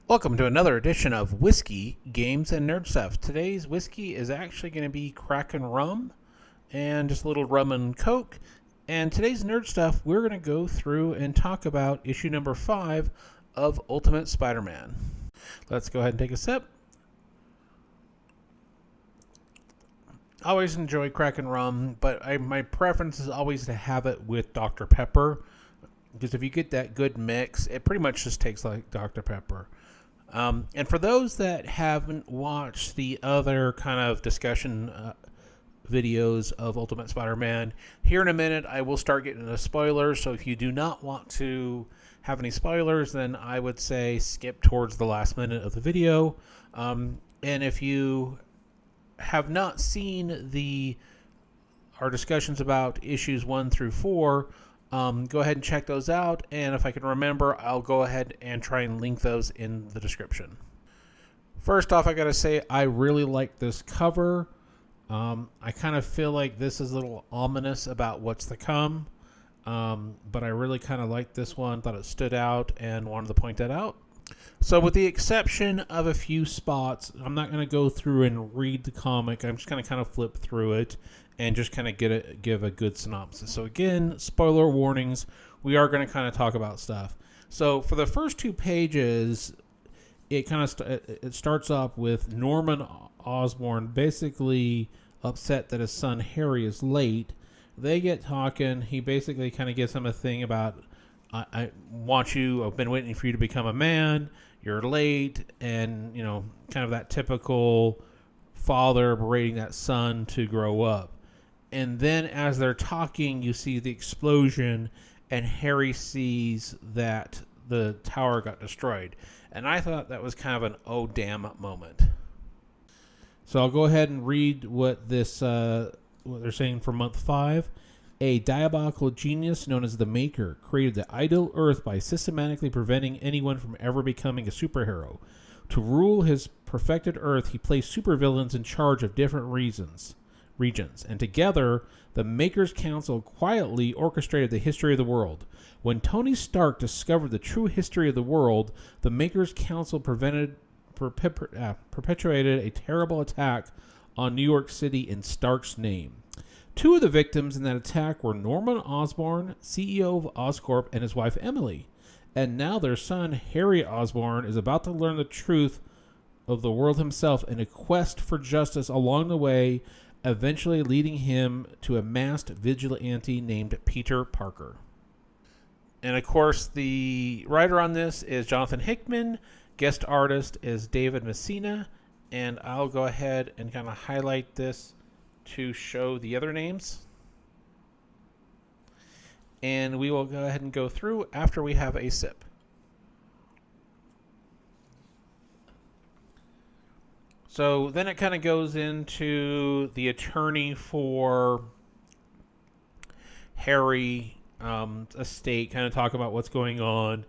Welcome to another edition of Whiskey, Games, and Nerd Stuff. Today's whiskey is actually going to be Kraken Rum and just a little rum and Coke. And today's Nerd Stuff, we're going to go through and talk about issue number 5 of Ultimate Spider-Man. Let's go ahead and take a sip. I always enjoy Kraken Rum, but my preference is always to have it with Dr. Pepper. Because if you get that good mix, it pretty much just tastes like Dr. Pepper. And for those that haven't watched the other kind of discussion videos of Ultimate Spider-Man, here in a minute I will start getting into spoilers. So if you do not want to have any spoilers, then I would say skip towards the last minute of the video. And if you have not seen our discussions about issues 1 through 4, go ahead and check those out, and if I can remember, I'll go ahead and try and link those in the description. First off, I gotta say, I really like this cover. I kind of feel like this is a little ominous about what's to come, but I really kind of like this one, thought it stood out, and wanted to point that out. So with the exception of a few spots, I'm not going to go through and read the comic. I'm just going to kind of flip through it and just kind of give a good synopsis. So again, spoiler warnings. We are going to kind of talk about stuff. So for the first 2 pages, it kind of it starts off with Norman Osborn basically upset that his son Harry is late. They get talking. He basically kind of gives him a thing about, I've been waiting for you to become a man. You're late, and kind of that typical father berating that son to grow up. And then as they're talking, you see the explosion, and Harry sees that the tower got destroyed. And I thought that was kind of an oh damn moment. So I'll go ahead and read what they're saying for month 5. A diabolical genius known as the Maker created the ideal Earth by systematically preventing anyone from ever becoming a superhero. To rule his perfected Earth, he placed supervillains in charge of different regions, and together, the Maker's Council quietly orchestrated the history of the world. When Tony Stark discovered the true history of the world, the Maker's Council perpetuated a terrible attack on New York City in Stark's name. 2 of the victims in that attack were Norman Osborn, CEO of Oscorp, and his wife Emily. And now their son, Harry Osborn, is about to learn the truth of the world himself in a quest for justice along the way, eventually leading him to a masked vigilante named Peter Parker. And of course, the writer on this is Jonathan Hickman. Guest artist is David Messina. And I'll go ahead and kind of highlight this to show the other names, and we will go ahead and go through after we have a sip. So then it kind of goes into the attorney for Harry estate, kind of talk about what's going on,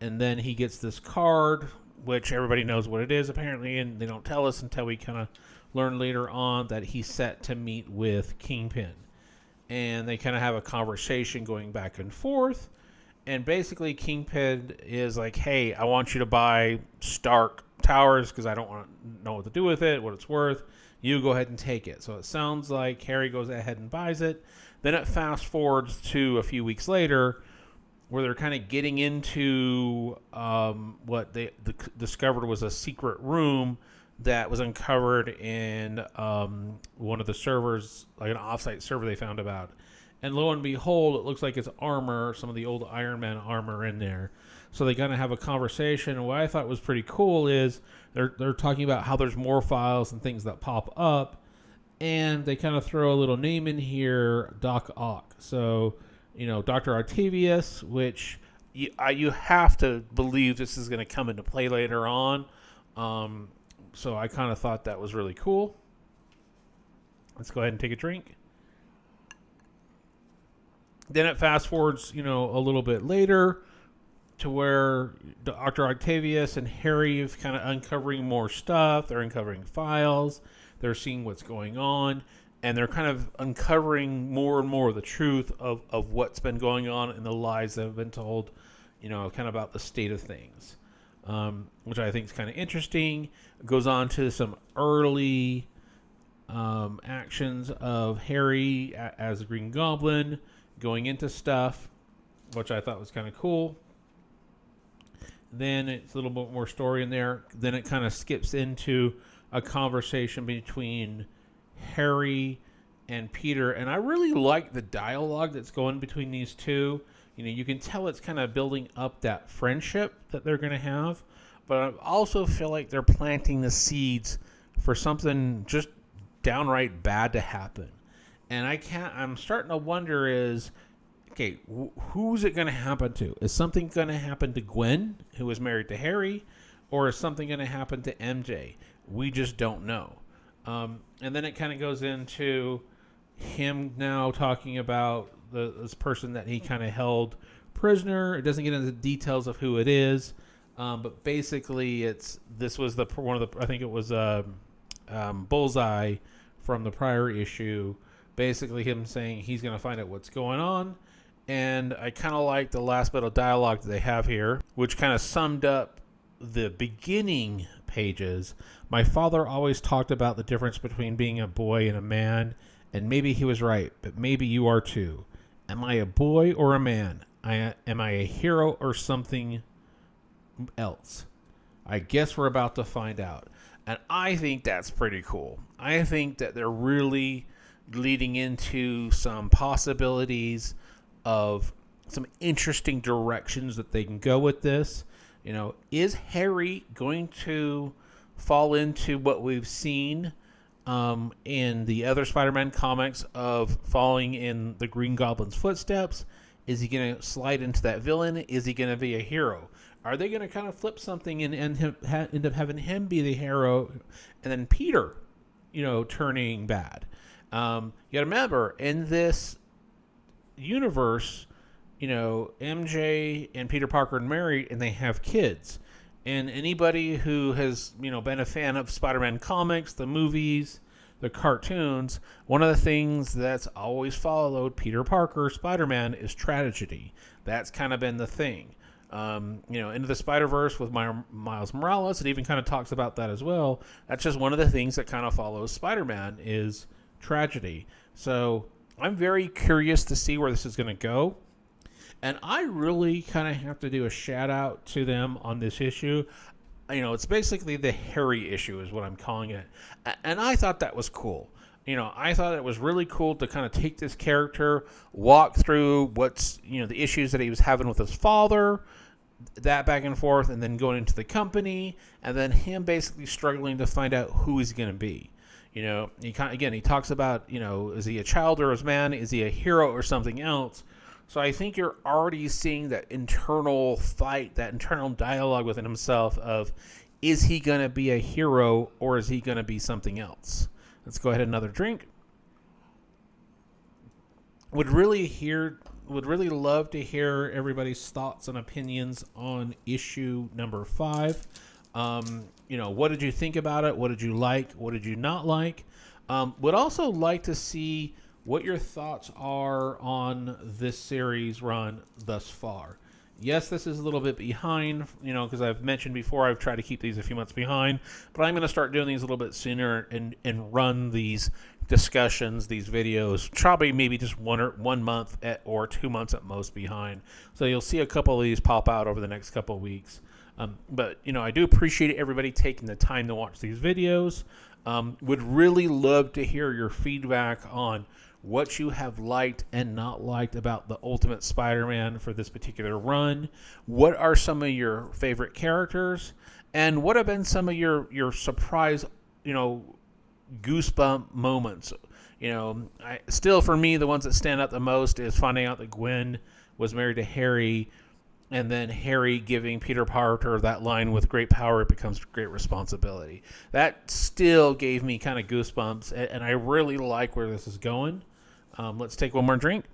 and then he gets this card, which everybody knows what it is apparently, and they don't tell us until we kind of learn later on that he's set to meet with Kingpin. And they kind of have a conversation going back and forth. And basically Kingpin is like, hey, I want you to buy Stark Towers because I don't want to know what to do with it, what it's worth. You go ahead and take it. So it sounds like Harry goes ahead and buys it. Then it fast forwards to a few weeks later where they're kind of getting into what they discovered was a secret room that was uncovered in one of the servers, like an offsite server they found about. And lo and behold, it looks like it's armor, some of the old Iron Man armor in there. So they kind of have a conversation. And what I thought was pretty cool is they're talking about how there's more files and things that pop up. And they kind of throw a little name in here, Doc Ock. So, Dr. Octavius, which you have to believe this is going to come into play later on. So I kind of thought that was really cool. Let's go ahead and take a drink. Then it fast forwards, a little bit later to where Dr. Octavius and Harry is kind of uncovering more stuff. They're uncovering files. They're seeing what's going on. And they're kind of uncovering more and more the truth of what's been going on and the lies that have been told, kind of about the state of things. which I think is kind of interesting. It goes on to some early actions of Harry as the Green Goblin, going into stuff, which I thought was kind of cool. Then it's a little bit more story in there. Then it kind of skips into a conversation between Harry and Peter, and I really like the dialogue that's going between these two. You know, you can tell it's kind of building up that friendship that they're going to have, but I also feel like they're planting the seeds for something just downright bad to happen. And I'm starting to wonder is, okay, who's it going to happen to? Is something going to happen to Gwen, who is married to Harry, or is something going to happen to MJ? We just don't know. And then it kind of goes into him now talking about this person that he kind of held prisoner. It doesn't get into the details of who it is, but basically this was I think it was Bullseye from the prior issue. Basically, him saying he's going to find out what's going on. And I kind of like the last bit of dialogue that they have here, which kind of summed up the beginning pages. My father always talked about the difference between being a boy and a man, and maybe he was right, but maybe you are too. Am I a boy or a man? Am I a hero or something else? I guess we're about to find out. And I think that's pretty cool. I think that they're really leading into some possibilities of some interesting directions that they can go with this. You know, is Harry going to fall into what we've seen in the other Spider-Man comics of falling in the Green Goblin's footsteps? Is he going to slide into that villain? Is he going to be a hero? Are they going to kind of flip something and end up having him be the hero, and then Peter, turning bad? You got to remember, in this universe, MJ and Peter Parker are married, and they have kids. And anybody who has, been a fan of Spider-Man comics, the movies, the cartoons, one of the things that's always followed Peter Parker, Spider-Man, is tragedy. That's kind of been the thing. Into the Spider-Verse with Miles Morales, it even kind of talks about that as well. That's just one of the things that kind of follows Spider-Man is tragedy. So I'm very curious to see where this is going to go. And I really kind of have to do a shout out to them on this issue. It's basically the Harry issue is what I'm calling it. And I thought that was cool. I thought it was really cool to kind of take this character, walk through what's, the issues that he was having with his father, that back and forth, and then going into the company, and then him basically struggling to find out who he's going to be. He talks about, is he a child or a man? Is he a hero or something else? So I think you're already seeing that internal fight, that internal dialogue within himself of, is he going to be a hero or is he going to be something else? Let's go ahead and another drink. Would really love to hear everybody's thoughts and opinions on issue number 5. What did you think about it? What did you like? What did you not like? Would also like to see what your thoughts are on this series run thus far. Yes, this is a little bit behind, because I've mentioned before I've tried to keep these a few months behind, but I'm going to start doing these a little bit sooner and run these discussions, these videos, probably maybe just 1 month or 2 months at most behind. So you'll see a couple of these pop out over the next couple of weeks. But I do appreciate everybody taking the time to watch these videos. Would really love to hear your feedback on what you have liked and not liked about the Ultimate Spider-Man for this particular run. What are some of your favorite characters? And what have been some of your surprise, goosebump moments? Still for me, the ones that stand out the most is finding out that Gwen was married to Harry, and then Harry giving Peter Parker that line, with great power it becomes great responsibility. That still gave me kind of goosebumps, and I really like where this is going. Let's take one more drink.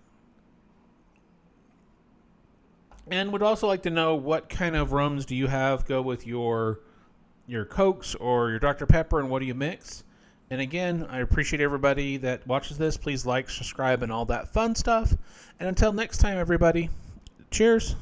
And would also like to know, what kind of rums do you have go with your Cokes or your Dr. Pepper, and what do you mix? And again, I appreciate everybody that watches this. Please like, subscribe, and all that fun stuff. And until next time, everybody, cheers.